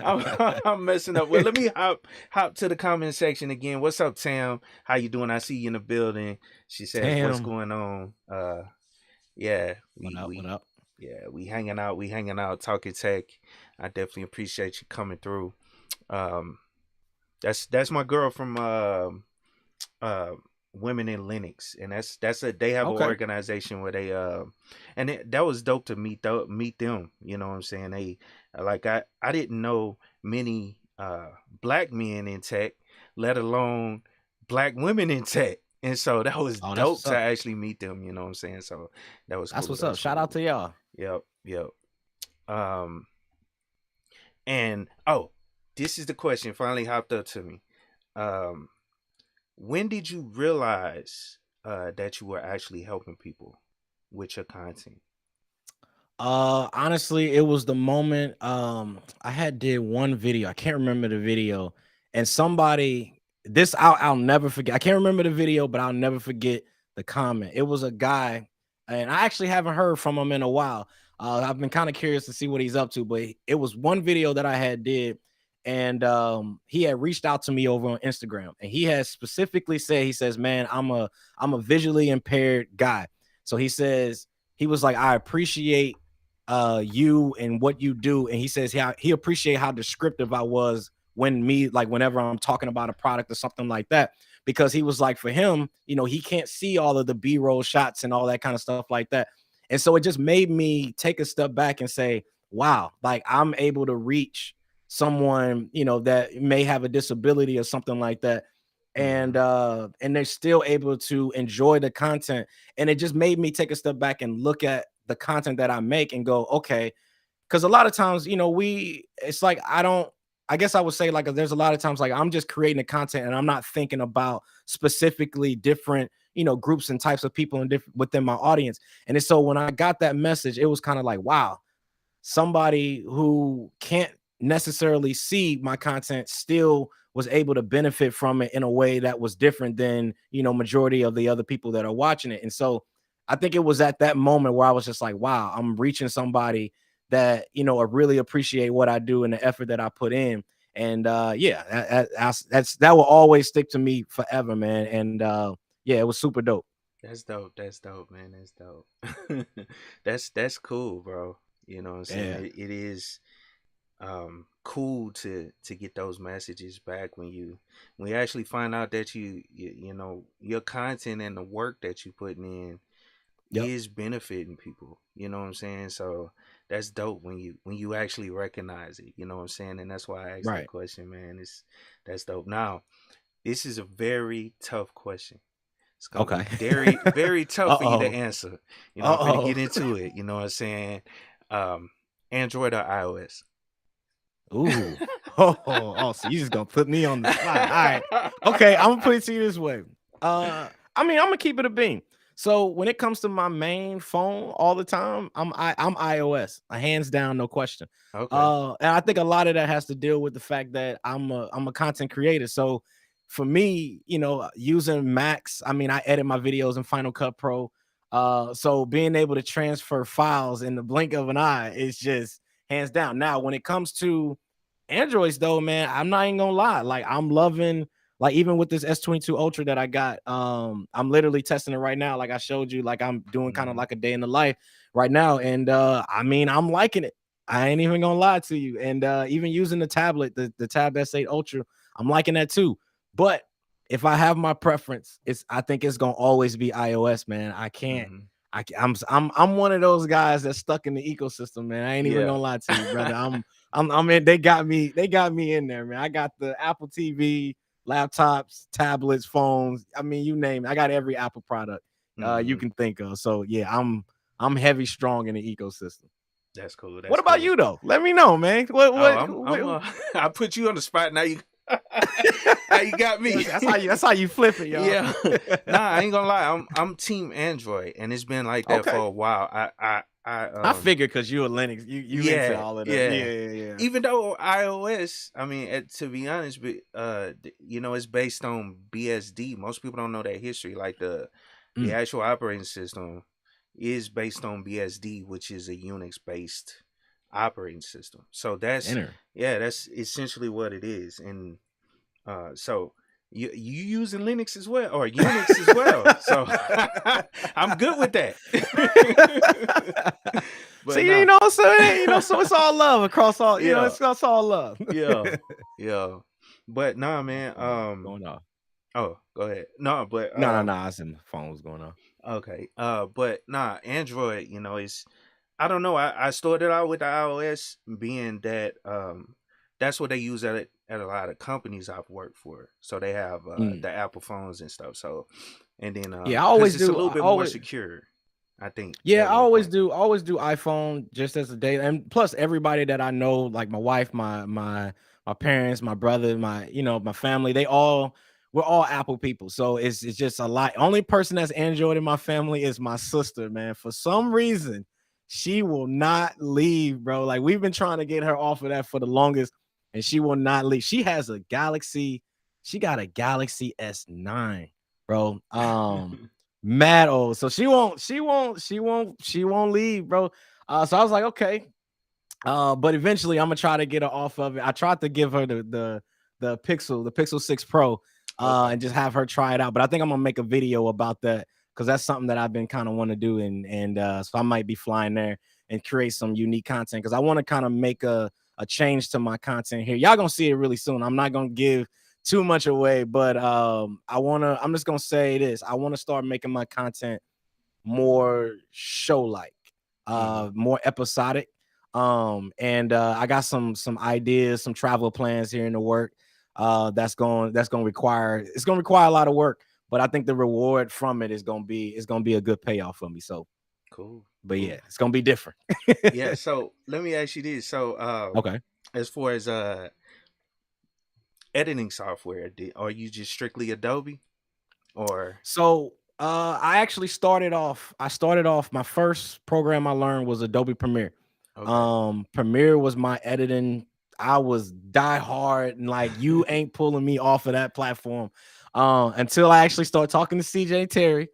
I'm messing up. Well, let me hop to the comment section again. What's up, Tam? How you doing? I see you in the building. She says, "What's Damn. going on?" Yeah, What up? What we up? yeah, we hanging out. We hanging out, talking tech. I definitely appreciate you coming through. Um, that's my girl from uh Women in Linux, and they have an Okay. organization where they and that was dope to meet them. You know what I'm saying? They like I didn't know many black men in tech, let alone black women in tech. And so that was Oh, that's dope what's to up. actually meet them, you know what I'm saying? So that was That's cool. what's That up. was Shout out cool. to y'all. Yep. Um and oh, this is the question finally hopped up to me. Um when did you realize that you were actually helping people with your content? Honestly, it was the moment I had did one video. I can't remember the video, and somebody this I'll never forget. I can't remember the video, but I'll never forget the comment. It was a guy, and I actually haven't heard from him in a while. I've been kind of curious to see what he's up to, but it was one video that I had did, and he had reached out to me over on Instagram, and he has specifically said, he says, "Man, I'm a visually impaired guy." So he says, he was like, "I appreciate you and what you do," and he says he appreciate how descriptive I was whenever I'm talking about a product or something like that, because he was like, for him, you know, he can't see all of the b-roll shots and all that kind of stuff like that. And so it just made me take a step back and say, wow, like I'm able to reach someone, you know, that may have a disability or something like that, and they're still able to enjoy the content. And it just made me take a step back and look at the content that I make and go, okay, because a lot of times, you know, it's like I guess I would say, like, there's a lot of times like I'm just creating the content and I'm not thinking about specifically different, groups and types of people within my audience. And so when I got that message, it was kind of like, wow, somebody who can't necessarily see my content still was able to benefit from it in a way that was different than majority of the other people that are watching it. And so I think it was at that moment where I was just like, wow, I'm reaching somebody that really appreciate what I do and the effort that I put in. And yeah, that will always stick to me forever, man. And yeah, it was super dope. That's dope. That's dope, man. That's dope. That's cool, bro. You know what I'm saying? Yeah. It is cool to get those messages back when you actually find out that you know your content and the work that you putting in Yep. is benefiting people. You know what I'm saying? So that's dope when you actually recognize it. You know what I'm saying? And that's why I asked that Right. question, man. That's dope. Now, this is a very tough question. It's gonna Okay. be very, very tough for you to Uh-oh. answer. I'm finna Uh-oh. get into it. You know what I'm saying? Um, Android or iOS? Ooh. So you just gonna put me on the spot. All right. Okay, I'm gonna put it to you this way. I mean, I'm gonna keep it a beam. So when it comes to my main phone all the time, I'm iOS, hands down, no question. Okay. And I think a lot of that has to deal with the fact that I'm a content creator. So for me, using Macs, I mean, I edit my videos in Final Cut Pro. So being able to transfer files in the blink of an eye is just hands down. Now, when it comes to Androids though, man, I'm not even gonna lie. Like I'm loving, like even with this S22 Ultra that I got, I'm literally testing it right now. Like I showed you, like I'm doing kind of Mhm. like a day in the life right now. And I mean, I'm liking it. I ain't even gonna lie to you. And even using the tablet, the Tab S8 Ultra, I'm liking that too. But if I have my preference, I think it's gonna always be iOS, man. I can't. Mhm. I'm one of those guys that's stuck in the ecosystem, man. I ain't even Yeah. gonna lie to you, brother. I'm in. They got me in there, man. I got the Apple TV, laptops, tablets, phones. I mean, you name it. I got every Apple product you Mhm. can think of. So yeah, I'm heavy strong in the ecosystem. That's cool. What That's about cool. you though? Let me know, man. What Oh, what, I'm what I put you on the spot now. You now you got me. that's how you flip it, y'all. Yeah. Nah, I ain't gonna lie. I'm team Android, and it's been like that Okay. for a while. I figured because you a Linux, you into Yeah, all of that. yeah. Yeah. Even though iOS, I mean, to be honest, but it's based on BSD. Most people don't know that history. Like the Mm, actual operating system is based on BSD, which is a Unix based operating system. So enter. that's essentially what it is. And so you using Linux as well or Unix as well. So I'm good with that. But See, no. so it's all love across all, Yeah. it's all love. Yeah. Yeah. But nah, man. Going off. Oh, go ahead. No, but No. I said my phone was going off. okay. But nah, Android, is I don't know. I started out with the iOS being that that's what they use at a lot of companies I've worked for. So they have Mm. the Apple phones and stuff. So and then Yeah, I because always it's a do. little I bit more always secure, I think, Yeah, at one point. I always do iPhone just as a day. And plus everybody that I know, like my wife, my parents, my brother, my family, we're all Apple people. So it's just a lot. Only person that's Android in my family is my sister, man. For some reason, she will not leave, bro. Like we've been trying to get her off of that for the longest, and she will not leave. She got a Galaxy S9, bro. Mad old. So she won't leave, bro. So I was like, okay. But eventually I'm gonna try to get her off of it. I tried to give her the Pixel 6 Pro, Okay. and just have her try it out. But I think I'm gonna make a video about that because that's something that I've been kind of want to do, and so I might be flying there and create some unique content because I want to kind of make a change to my content here. Y'all gonna see it really soon. I'm not gonna give too much away, but I'm just gonna say this. I want to start making my content more show like, Hmm. more episodic. And I got some ideas, some travel plans here in the work. That's gonna require a lot of work, but I think the reward from it is gonna be a good payoff for me. So, Cool. but Cool. yeah, it's gonna be different. Yeah. So let me ask you this. So Okay. as far as editing software, are you just strictly Adobe or? So I actually I started off my first program I learned was Adobe Premiere. Okay. Premiere was my editing. I was die hard and like you ain't pulling me off of that platform. Until I actually start talking to CJ and Terry.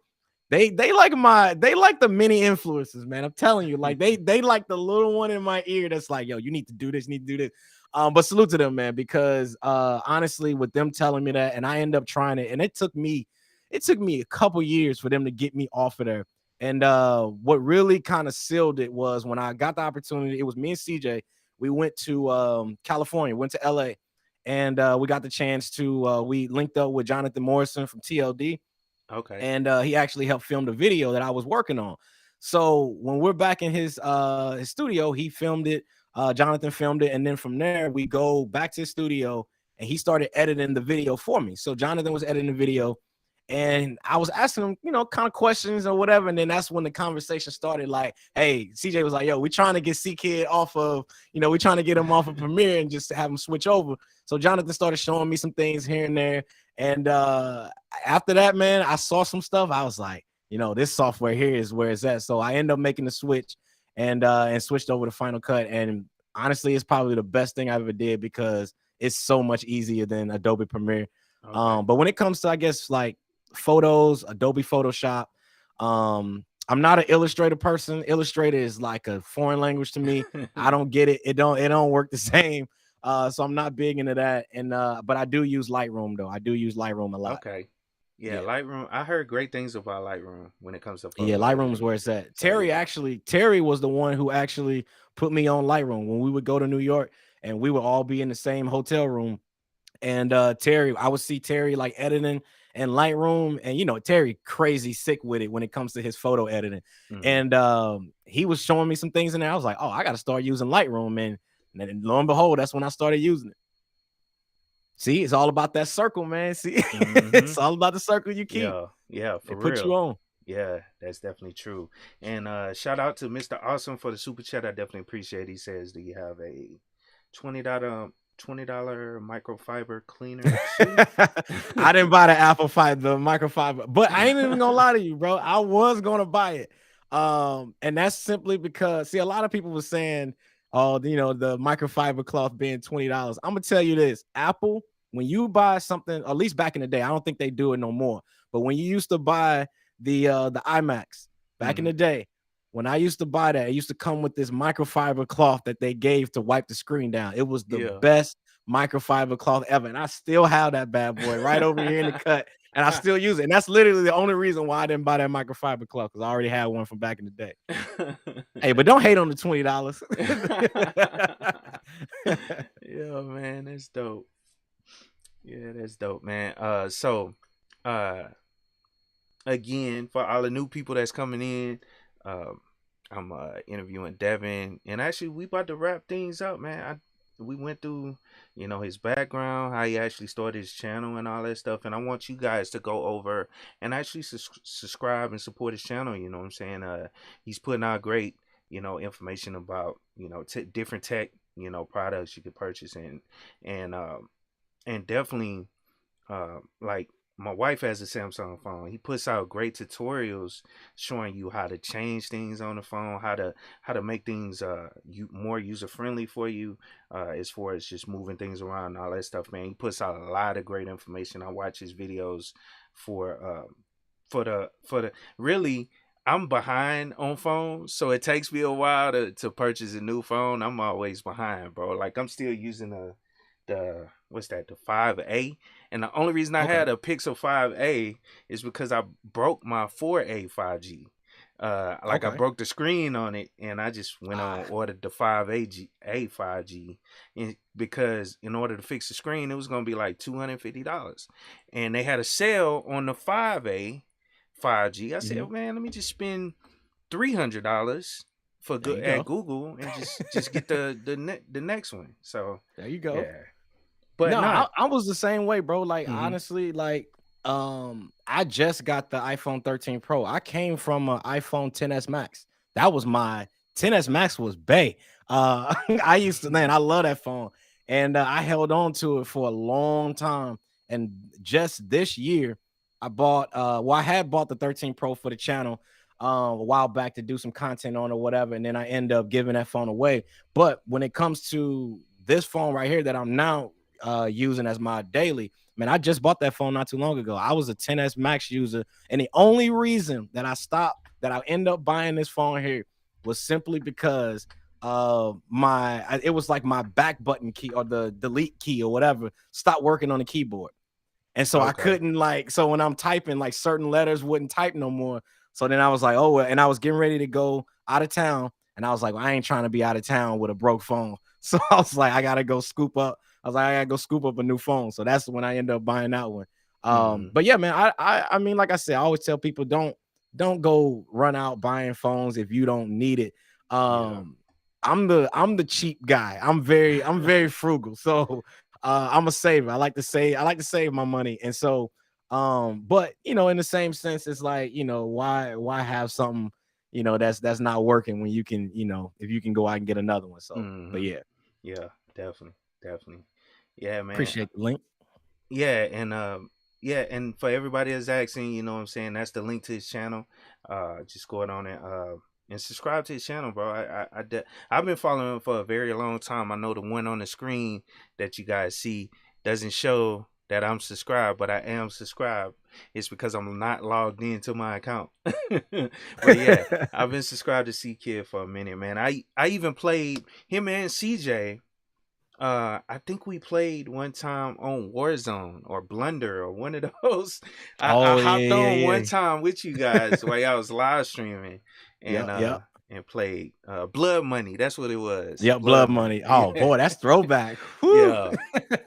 They like the mini influencers, man. I'm telling you, like they like the little one in my ear that's like, yo, you need to do this, you need to do this. But salute to them, man, because honestly, with them telling me that, and I end up trying it, and it took me a couple years for them to get me off of there. And what really kind of sealed it was when I got the opportunity. It was me and CJ. We went to California, went to LA, and we got the chance to we linked up with Jonathan Morrison from TLD, Okay. and he actually helped film the video that I was working on. So when we're back in his studio, he filmed it. Jonathan filmed it, and then from there we go back to his studio, and he started editing the video for me. So Jonathan was editing the video, and I was asking him, kind of questions or whatever. And then that's when the conversation started. Like, hey, CJ was like, "Yo, we're trying to get CKid off of, we're trying to get him off of Premiere and just have him switch over." So Jonathan started showing me some things here and there. And after that, man, I saw some stuff. I was like, this software here is where it's at. So I ended up making the switch and switched over to Final Cut. And honestly, it's probably the best thing I ever did because it's so much easier than Adobe Premiere. Okay. But when it comes to, I guess, like photos, Adobe Photoshop, I'm not an Illustrator person. Illustrator is like a foreign language to me. I don't get it. It don't work the same. So I'm not big into that. And but I do use Lightroom though. I do use Lightroom a lot. Okay. Yeah, Yeah. Lightroom. I heard great things about Lightroom when it comes to Yeah, photo Lightroom's editing. where it's at. So yeah. Terry was the one who actually put me on Lightroom when we would go to New York and we would all be in the same hotel room. And Terry, I would see Terry like editing and Lightroom, and Terry crazy sick with it when it comes to his photo editing. Hmm. And he was showing me some things in there. I was like, oh, I got to start using Lightroom, and then lo and behold, that's when I started using it. See, it's all about that circle, man. See, Hmm. it's all about the circle you keep. Yeah. Yeah. They For put you real. on. Yeah, that's definitely true. And shout out to Mr. Awesome for the super chat. I definitely appreciate it. He says, "Do you have a $20 microfiber cleaner too?" I didn't buy the Apple Fiber, the microfiber, but I ain't even gonna lie to you, bro. I was gonna buy it. And that's simply because a lot of people were saying, oh, the microfiber cloth being $20. I'm gonna tell you this, Apple, when you buy something, at least back in the day, I don't think they do it no more. But when you used to buy the iMacs back in Hmm. the day, when I used to buy that, it used to come with this microfiber cloth that they gave to wipe the screen down. It was the Yeah. best microfiber cloth ever. And I still have that bad boy right over here in the cut. And I still use it. And that's literally the only reason why I didn't buy that microfiber cloth, because I already had one from back in the day. Hey, but don't hate on the $20. Yeah, man, that's dope. Yeah, that's dope, man. So uh again, for all the new people that's coming in, um I'm interviewing Devin, and actually we about to wrap things up, man. We went through, his background, how he actually started his channel and all that stuff, and I want you guys to go over and actually subscribe and support his channel. You know what I'm saying? He's putting out great, information about, different tech, products you could purchase, and definitely, like, my wife has a Samsung phone. He puts out great tutorials showing you how to change things on the phone, how to make things more user friendly for you, as far as just moving things around and all that stuff. Man, he puts out a lot of great information. I watch his videos for the really. I'm behind on phones, so it takes me a while to purchase a new phone. I'm always behind, bro. Like, I'm still using the what's that, the 5A, and the only reason I Okay. had a Pixel 5A is because I broke my 4A 5G. Like, I Okay. broke the screen on it, and I just went on and ordered the 5A 5G, because in order to fix the screen, it was gonna be like $250, and they had a sale on the 5A 5G. I Mhm. said, man, let me just spend $300 for There good you at go. Google and just get the next one. So There you go. yeah, but No, not. I was the same way, bro. Like, Mm-hmm. honestly, like, I just got the iPhone 13 Pro. I came from an iPhone 10s Max. That was my 10s Max was bae. I used to, man, I love that phone, and I held on to it for a long time. And just this year, I bought well, I had bought the 13 Pro for the channel a while back to do some content on or whatever, and then I end up giving that phone away. But when it comes to this phone right here that I'm now using as my daily, man, I just bought that phone not too long ago. I was a 10s Max user, and the only reason that I end up buying this phone here was simply because it was like my back button key or the delete key or whatever stopped working on the keyboard. And so I couldn't so when I'm typing, like certain letters wouldn't type no more. So then I was like, oh, well, and I was getting ready to go out of town. And I was like, well, I ain't trying to be out of town with a broke phone. So I was like, I gotta go scoop up. I was like, I gotta go scoop up a new phone. So that's when I ended up buying that one. But yeah, man, I mean, like I said, I always tell people don't go run out buying phones if you don't need it. I'm the cheap guy. I'm very frugal. So I'm a saver. I like to save my money. And so but you know, in the same sense, it's like, you know, why have something, you know, that's not working when you can, you know, if you can go out and get another one. So but yeah. Yeah, definitely. Yeah, man. Appreciate the link. Yeah, and for everybody that's asking, you know what I'm saying, that's the link to his channel. Just go on and subscribe to his channel, bro. I've been following him for a very long time. I know the one on the screen that you guys see doesn't show that I'm subscribed, but I am subscribed. It's because I'm not logged into my account. But yeah, I've been subscribed to CKid for a minute, man. I even played him and CJ. I think we played one time on Warzone or Blunder or one of those. I hopped on one time with you guys while I was live streaming and played Blood Money. That's what it was. Yep, Blood Money. Oh boy, that's throwback. Yeah.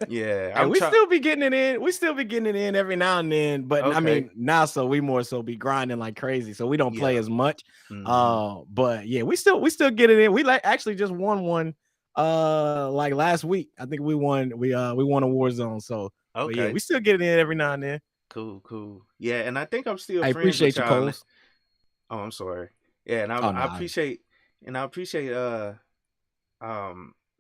Yeah. Hey, we still be getting it in. We still be getting it in every now and then. But I mean, now we more so be grinding like crazy. So we don't play as much. But yeah, we still get it in. We actually just won one like last week. I think we won a Warzone. So but yeah, we still get it in every now and then. Cool. Yeah, and I think I'm still friends appreciate with y'all. Coles. Oh, I'm sorry. Yeah, and I appreciate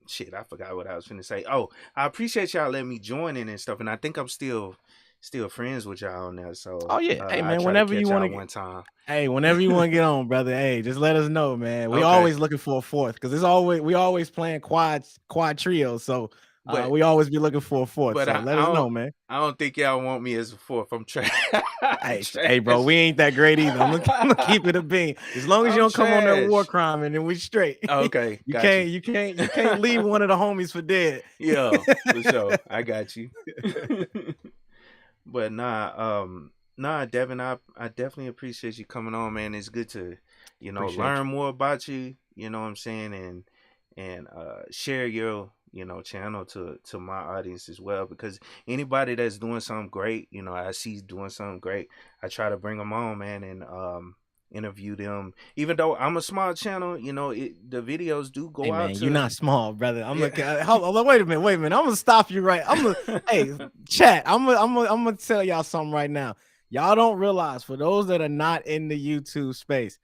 shit, I forgot what I was finna say. Oh, I appreciate y'all letting me join in and stuff, and I think I'm still friends with y'all on there. So oh yeah, hey man, whenever you want to one time. Hey, whenever you want to get on, brother. Hey, just let us know, man. We always looking for a fourth because we always playing quad trio. So we always be looking for a fourth. But so let us know, man. I don't think y'all want me as a fourth. I'm trying. Hey, bro, we ain't that great either. I'm gonna keep it a bean. As long as you don't come on that war crime and then we straight. Okay. You can't leave one of the homies for dead. Yeah, for sure. I got you. But nah, Devin, I definitely appreciate you coming on, man. It's good to, learn more about you, you know what I'm saying, and share your, channel to my audience as well, because anybody that's doing something great, I see doing something great, I try to bring them on, man, and interview them. Even though I'm a small channel, the videos do go out. Man, you're not small, brother. I'm wait a minute. I'm gonna stop you right. Hey, chat. I'm gonna tell y'all something right now. Y'all don't realize, for those that are not in the YouTube space,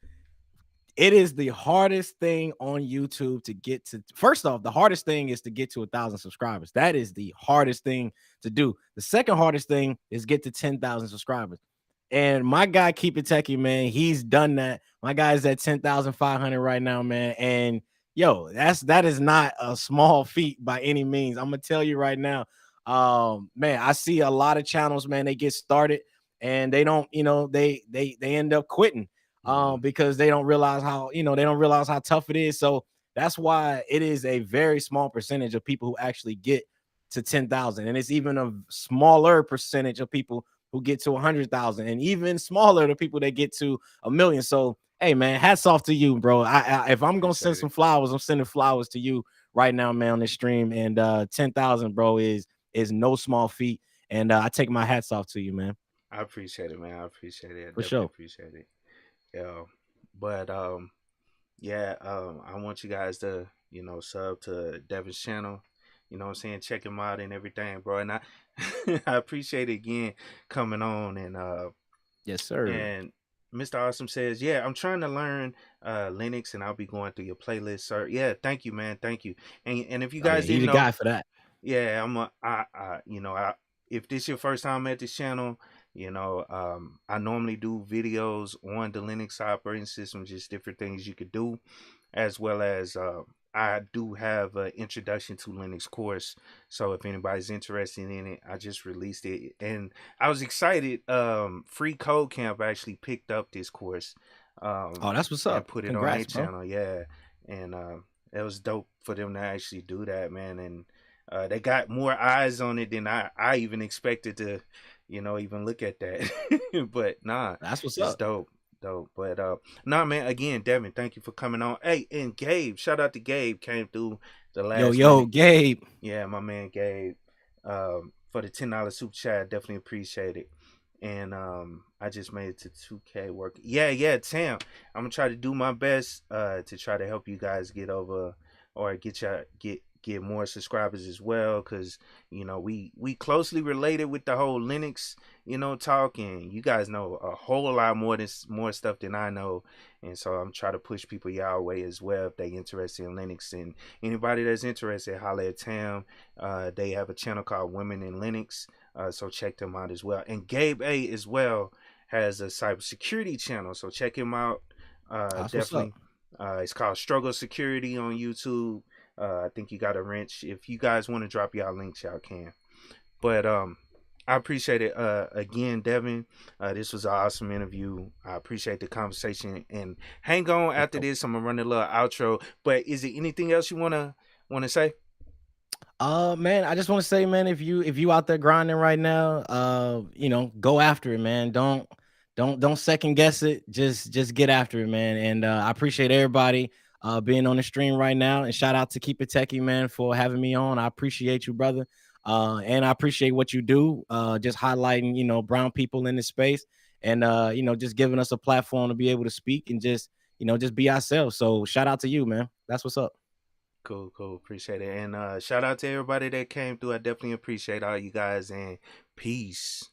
it is the hardest thing on YouTube to get to. First off, the hardest thing is to get to 1,000 subscribers. That is the hardest thing to do. The second hardest thing is get to 10,000 subscribers. And my guy, KeepItTechie, man, he's done that. My guy's at 10,500 right now, man. And yo, that is not a small feat by any means. I'm gonna tell you right now, man, I see a lot of channels, man, they get started and they don't, they end up quitting because they don't realize how tough it is. So that's why it is a very small percentage of people who actually get to 10,000, and it's even a smaller percentage of people who get to 100,000, and even smaller the people that get to 1 million. So, hey, man, hats off to you, bro. If I'm gonna send some flowers, I'm sending flowers to you right now, man, on this stream. And 10,000, bro, is no small feat. And I take my hats off to you, man. I appreciate it, man. I appreciate it. For sure. Appreciate it. Yeah, but I want you guys to sub to Devin's channel. You know what I'm saying? Check him out and everything, bro. And I appreciate it again coming on. And yes, sir. And Mr. Awesome says, yeah, I'm trying to learn Linux, and I'll be going through your playlist, sir. Yeah, thank you, man. Thank you. And if you guys didn't know, guy for that. Yeah, if this your first time at this channel, I normally do videos on the Linux operating system, just different things you could do, as well as I do have an introduction to Linux course. So if anybody's interested in it, I just released it, and I was excited. Free Code Camp actually picked up this course, Oh, that's what's and up. put it on their Congrats, bro. channel. Yeah, and it was dope for them to actually do that, man. And they got more eyes on it than I even expected to, even look at that. But nah, That's what's it's up. dope. Dope. But nah, man, again, Devin, thank you for coming on. Hey, and Gabe, shout out to Gabe, came through the Yo, last yo, minute. Gabe. Yeah, my man Gabe. For the $10 super chat, definitely appreciate it. And I just made it to 2K work. Yeah, Tam. I'm gonna try to do my best to try to help you guys get over, or get more subscribers as well, because we closely related with the whole Linux talk, and you guys know a whole lot more stuff than I know, and so I'm trying to push people y'all way as well if they interested in Linux. And anybody that's interested, holla at Tam. They have a channel called Women in Linux, so check them out as well. And Gabe A as well has a cybersecurity channel, so check him out. That's what's up. Definitely. It's called Struggle Security on YouTube. I think you got a wrench. If you guys want to drop y'all links, y'all can. But I appreciate it. Again, Devin, this was an awesome interview. I appreciate the conversation. And hang on, For after sure. this, I'm gonna run a little outro. But is there anything else you wanna say? Man, I just want to say, man, if you out there grinding right now, go after it, man. Don't second guess it. Just get after it, man. And I appreciate everybody being on the stream right now. And shout out to KeepItTechie, man, for having me on. I appreciate you, brother. And I appreciate what you do. Just highlighting, brown people in this space, and just giving us a platform to be able to speak and just be ourselves. So shout out to you, man. That's what's up. Cool. Appreciate it. And shout out to everybody that came through. I definitely appreciate all you guys, and peace.